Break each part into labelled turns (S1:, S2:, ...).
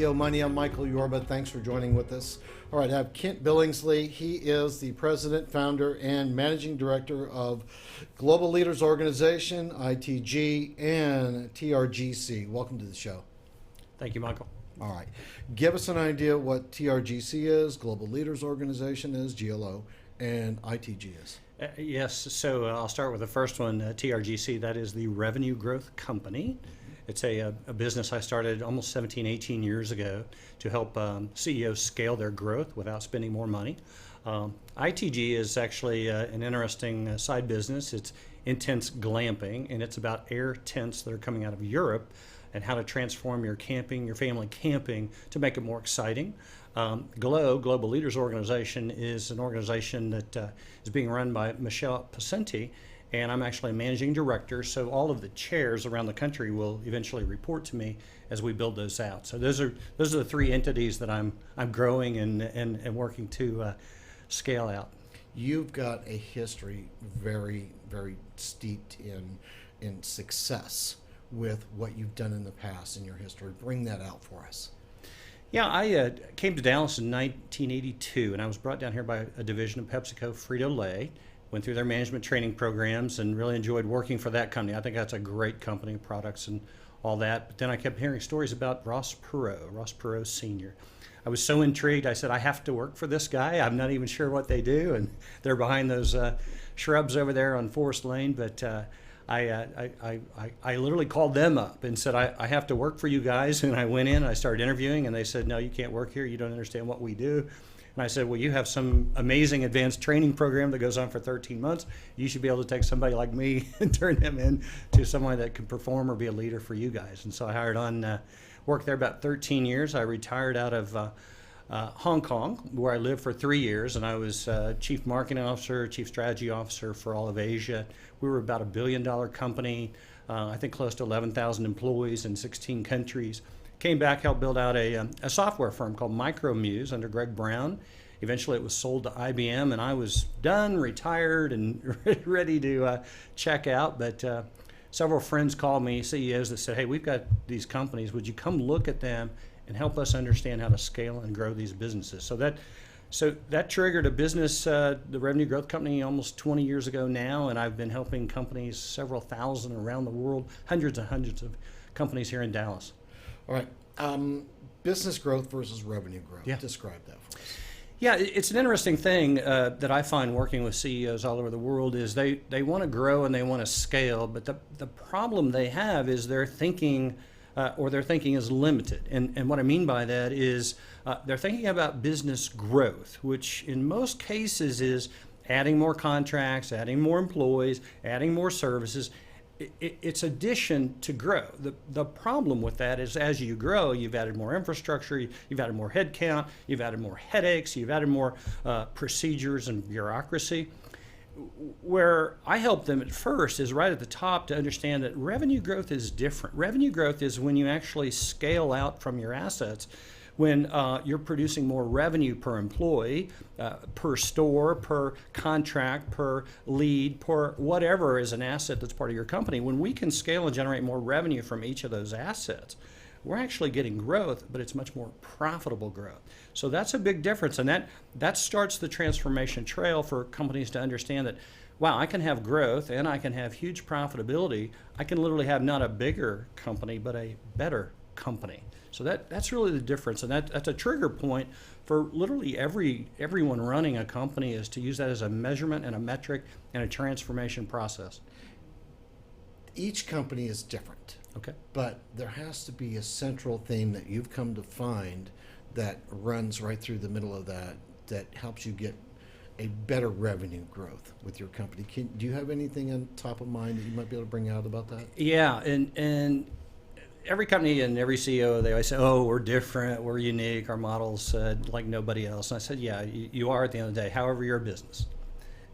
S1: CEO Money. I'm Michael Yorba. Thanks for joining with us. All right, I have Kent Billingsley. He is the president, founder, and managing director of Global Leaders Organization, ITG, and TRGC. Welcome to the show.
S2: Thank you, Michael.
S1: All right. Give us an idea what TRGC is, Global Leaders Organization is, GLO, and ITG is.
S2: Yes, so I'll start with the first one, TRGC. That is the Revenue Growth Company. It's a business I started almost 17, 18 years ago to help CEOs scale their growth without spending more money. ITG is actually an interesting side business. It's intense glamping, and it's about air tents that are coming out of Europe and how to transform your camping, your family camping, to make it more exciting. Global Leaders Organization is an organization that is being run by Michelle Pacenti, and I'm actually a managing director, so all of the chairs around the country will eventually report to me as we build those out. So those are the three entities that I'm growing and working to scale out.
S1: You've got a history very, very steeped in success with what you've done in the past in your history. Bring that out for us.
S2: Yeah, I came to Dallas in 1982, and I was brought down here by a division of PepsiCo, Frito-Lay. Went through their management training programs and really enjoyed working for that company. I think that's a great company, products and all that. But then I kept hearing stories about Ross Perot Sr. I was so intrigued, I said, I have to work for this guy. I'm not even sure what they do. And they're behind those shrubs over there on Forest Lane. But I literally called them up and said, I have to work for you guys. And I went in, I started interviewing, and they said, no, you can't work here. You don't understand what we do. And I said, well, you have some amazing advanced training program that goes on for 13 months. You should be able to take somebody like me and turn them into someone that can perform or be a leader for you guys. And so I hired on, worked there about 13 years. I retired out of Hong Kong, where I lived for 3 years, and I was chief marketing officer, chief strategy officer for all of Asia. We were about $1 billion company, I think close to 11,000 employees in 16 countries. Came back, helped build out a software firm called Micromuse under Greg Brown. Eventually it was sold to IBM, and I was done, retired, and ready to check out. But several friends called me, CEOs, that said, hey, we've got these companies. Would you come look at them and help us understand how to scale and grow these businesses? So that triggered a business, the Revenue Growth Company, almost 20 years ago now, and I've been helping companies, several thousand around the world, hundreds and hundreds of companies here in Dallas.
S1: All right. Business growth versus revenue growth.
S2: Yeah.
S1: Describe that for us.
S2: Yeah, it's an interesting thing that I find working with CEOs all over the world is they want to grow and they want to scale, but the problem they have is their thinking is limited. And what I mean by that is they're thinking about business growth, which in most cases is adding more contracts, adding more employees, adding more services. It's addition to grow. The problem with that is as you grow, you've added more infrastructure, you've added more headcount, you've added more headaches, you've added more procedures and bureaucracy. Where I help them at first is right at the top to understand that revenue growth is different. Revenue growth is when you actually scale out from your assets, when you're producing more revenue per employee, per store, per contract, per lead, per whatever is an asset that's part of your company. When we can scale and generate more revenue from each of those assets, we're actually getting growth, but it's much more profitable growth. So that's a big difference, and that starts the transformation trail for companies to understand that, wow, I can have growth and I can have huge profitability. I can literally have not a bigger company, but a better company. So that's really the difference, and that's a trigger point for literally everyone running a company, is to use that as a measurement and a metric and a transformation process.
S1: Each company is different.
S2: Okay.
S1: But there has to be a central theme that you've come to find that runs right through the middle of that helps you get a better revenue growth with your company. Do you have anything on top of mind that you might be able to bring out about that?
S2: Yeah, and every company and every CEO, they always say, oh, we're different, we're unique, our model's like nobody else. And I said, yeah, you are at the end of the day. However, you're a business.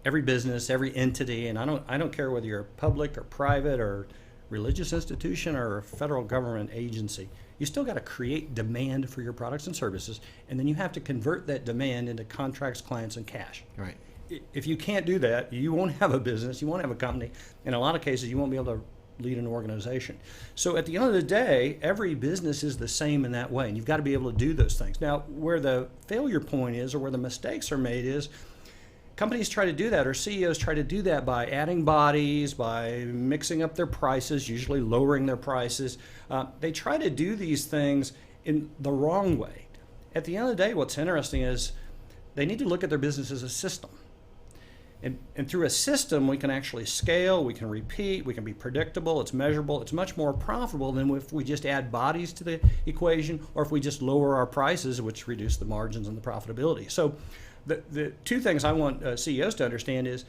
S2: Every business, every entity, and I don't care whether you're public or private or religious institution or a federal government agency, you still got to create demand for your products and services, and then you have to convert that demand into contracts, clients, and cash.
S1: Right.
S2: If you can't do that, you won't have a business, you won't have a company. In a lot of cases, you won't be able to lead an organization. So at the end of the day, every business is the same in that way, and you've got to be able to do those things. Now, where the failure point is, or where the mistakes are made, is companies try to do that, or CEOs try to do that by adding bodies, by mixing up their prices, usually lowering their prices. They try to do these things in the wrong way. At the end of the day, what's interesting is they need to look at their business as a system. And through a system, we can actually scale, we can repeat, we can be predictable, it's measurable, it's much more profitable than if we just add bodies to the equation, or if we just lower our prices, which reduce the margins and the profitability. So the two things I want CEOs to understand is,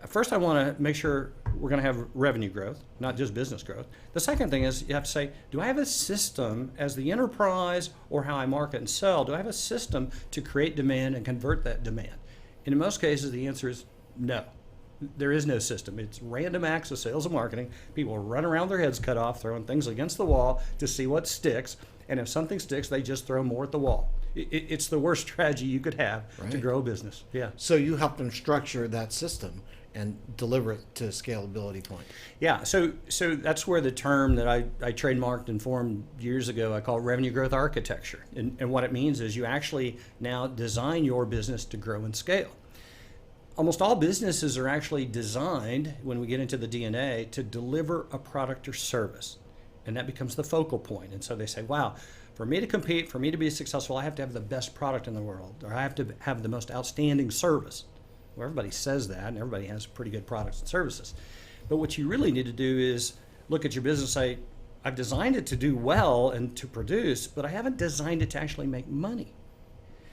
S2: first, I want to make sure we're going to have revenue growth, not just business growth. The second thing is you have to say, do I have a system as the enterprise, or how I market and sell, do I have a system to create demand and convert that demand? And in most cases, the answer is no. There is no system. It's random acts of sales and marketing. People run around their heads cut off, throwing things against the wall to see what sticks. And if something sticks, they just throw more at the wall. It's the worst strategy you could have to grow a business. Yeah.
S1: So you help them structure that system and deliver it to scalability point.
S2: Yeah. So that's where the term that I trademarked and formed years ago, I call revenue growth architecture. And what it means is you actually now design your business to grow and scale. Almost all businesses are actually designed, when we get into the DNA, to deliver a product or service. And that becomes the focal point. And so they say, wow, for me to compete, for me to be successful, I have to have the best product in the world, or I have to have the most outstanding service. Well, everybody says that, and everybody has pretty good products and services. But what you really need to do is look at your business and say, I've designed it to do well and to produce, but I haven't designed it to actually make money.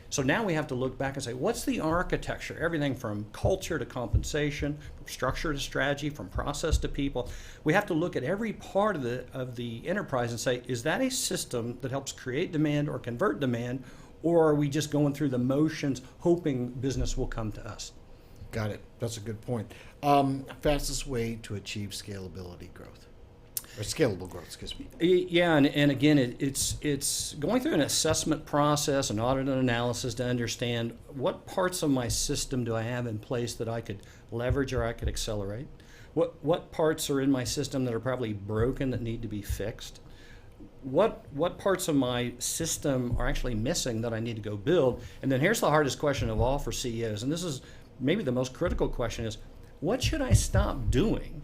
S2: So now we have to look back and say, what's the architecture? Everything from culture to compensation, from structure to strategy, from process to people. We have to look at every part of the enterprise and say, is that a system that helps create demand or convert demand, or are we just going through the motions hoping business will come to us?
S1: Got it. That's a good point. Fastest way to achieve scalability growth. Or scalable growth, excuse me.
S2: Yeah, and again, it's going through an assessment process, an audit and analysis to understand what parts of my system do I have in place that I could leverage or I could accelerate. What parts are in my system that are probably broken that need to be fixed? What parts of my system are actually missing that I need to go build? And then here's the hardest question of all for CEOs, and this is maybe the most critical question, is what should I stop doing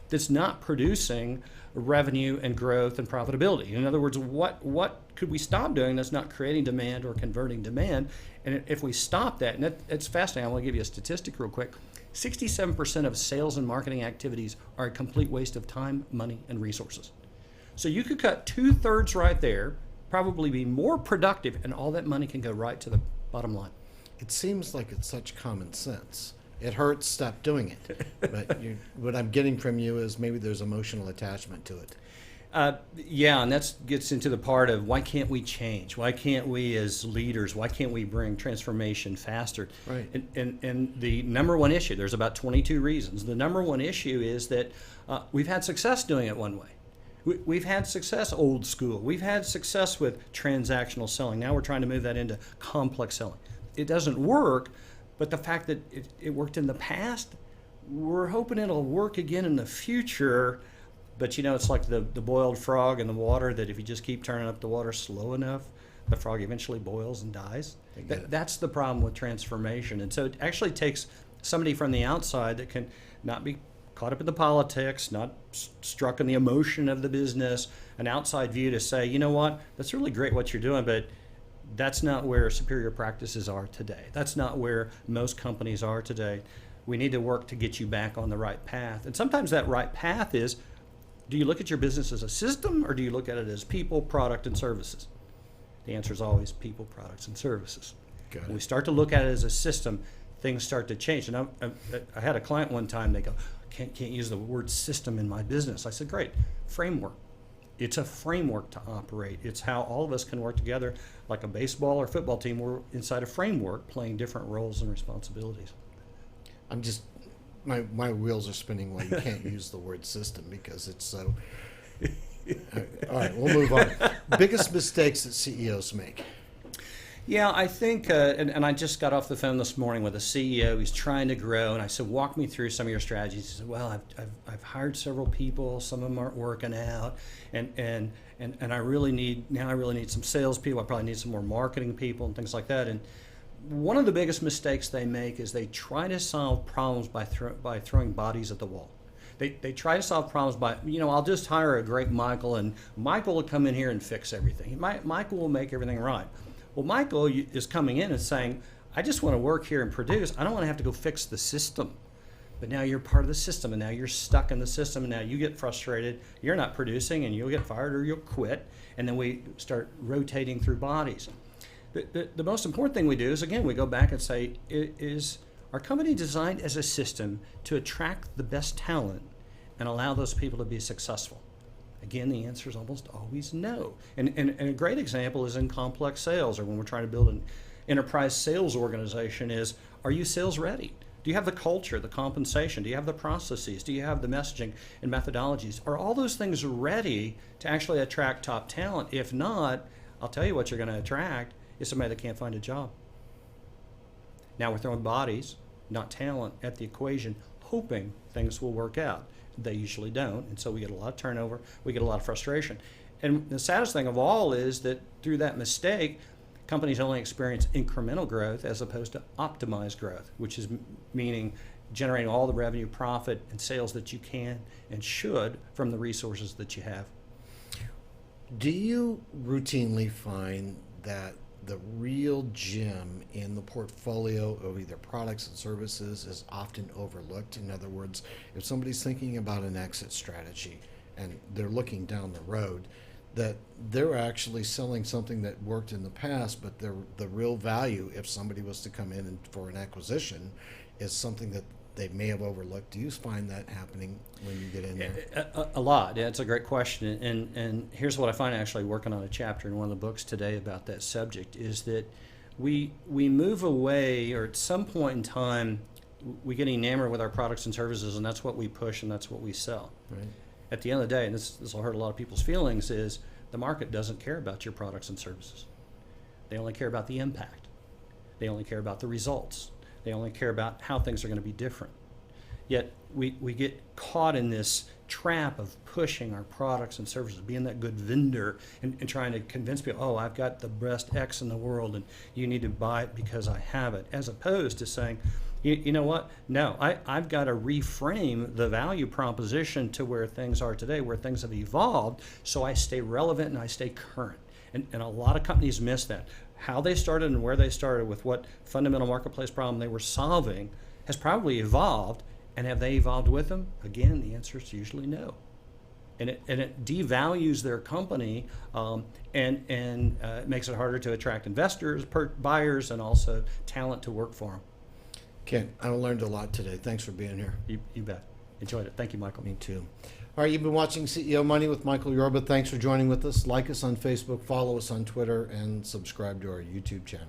S2: that's not producing revenue and growth and profitability? In other words, what could we stop doing that's not creating demand or converting demand? And if we stop that, and it's fascinating, I want to give you a statistic real quick. 67% of sales and marketing activities are a complete waste of time, money, and resources. So you could cut 2/3 right there, probably be more productive, and all that money can go right to the bottom line.
S1: It seems like it's such common sense. It hurts, stop doing it. But what I'm getting from you is maybe there's emotional attachment to it.
S2: Yeah, and that gets into the part of why can't we change? Why can't we as leaders, why can't we bring transformation faster?
S1: Right.
S2: And the number one issue, there's about 22 reasons. The number one issue is that we've had success doing it one way. We've had success old school. We've had success with transactional selling. Now we're trying to move that into complex selling. It doesn't work, but the fact that it worked in the past, we're hoping it'll work again in the future. But it's like the boiled frog in the water, that if you just keep turning up the water slow enough, the frog eventually boils and dies. That's the problem with transformation. And so it actually takes somebody from the outside that can not be caught up in the politics, not struck in the emotion of the business, an outside view to say, you know what, that's really great what you're doing, but that's not where superior practices are today. That's not where most companies are today. We need to work to get you back on the right path. And sometimes that right path is, do you look at your business as a system, or do you look at it as people, product, and services? The answer is always people, products, and services. When we start to look at it as a system, things start to change. And I had a client one time, they go, can't use the word system in my business. I said, great, framework. It's a framework to operate. It's how all of us can work together like a baseball or football team. We're inside a framework playing different roles and responsibilities.
S1: I'm just, my wheels are spinning while you can't use the word system because it's so. All right, we'll move on. Biggest mistakes that CEOs make.
S2: Yeah, I think, and I just got off the phone this morning with a CEO. He's trying to grow, and I said, "Walk me through some of your strategies." He said, "Well, I've hired several people. Some of them aren't working out, and I really need some salespeople. I probably need some more marketing people and things like that." And one of the biggest mistakes they make is they try to solve problems by throwing bodies at the wall. They try to solve problems by, I'll just hire a great Michael, and Michael will come in here and fix everything. Michael will make everything right. Well, Michael is coming in and saying, I just want to work here and produce. I don't want to have to go fix the system. But now you're part of the system, and now you're stuck in the system, and now you get frustrated. You're not producing, and you'll get fired or you'll quit. And then we start rotating through bodies. The most important thing we do is, again, we go back and say, is our company designed as a system to attract the best talent and allow those people to be successful? Again, the answer is almost always no. And a great example is in complex sales, or when we're trying to build an enterprise sales organization, is, are you sales ready? Do you have the culture, the compensation? Do you have the processes? Do you have the messaging and methodologies? Are all those things ready to actually attract top talent? If not, I'll tell you what you're going to attract is somebody that can't find a job. Now we're throwing bodies, not talent, at the equation, hoping things will work out. They usually don't, and so we get a lot of turnover, we get a lot of frustration. And the saddest thing of all is that through that mistake, companies only experience incremental growth as opposed to optimized growth, which is meaning generating all the revenue, profit, and sales that you can and should from the resources that you have.
S1: Do you routinely find that the real gem in the portfolio of either products and services is often overlooked? In other words, if somebody's thinking about an exit strategy and they're looking down the road, that they're actually selling something that worked in the past, but the real value, if somebody was to come in for an acquisition, is something that they may have overlooked. Do you find that happening when you get in there?
S2: A lot. Yeah, it's a great question. And here's what I find actually working on a chapter in one of the books today about that subject is that we move away, or at some point in time, we get enamored with our products and services, and that's what we push and that's what we sell.
S1: Right.
S2: At the end of the day, and this will hurt a lot of people's feelings, is the market doesn't care about your products and services. They only care about the impact. They only care about the results. They only care about how things are going to be different. Yet we get caught in this trap of pushing our products and services, being that good vendor and trying to convince people, oh, I've got the best X in the world and you need to buy it because I have it, as opposed to saying, you know what, no, I've got to reframe the value proposition to where things are today, where things have evolved, so I stay relevant and I stay current. And a lot of companies miss that. How they started and where they started with what fundamental marketplace problem they were solving has probably evolved, and have they evolved with them? Again, the answer is usually no. And it devalues their company, and it makes it harder to attract investors, buyers, and also talent to work for them.
S1: Ken, I learned a lot today. Thanks for being here.
S2: You bet. Enjoyed it. Thank you, Michael.
S1: Me too. All right, you've been watching CEO Money with Michael Yorba. Thanks for joining with us. Like us on Facebook, follow us on Twitter, and subscribe to our YouTube channel.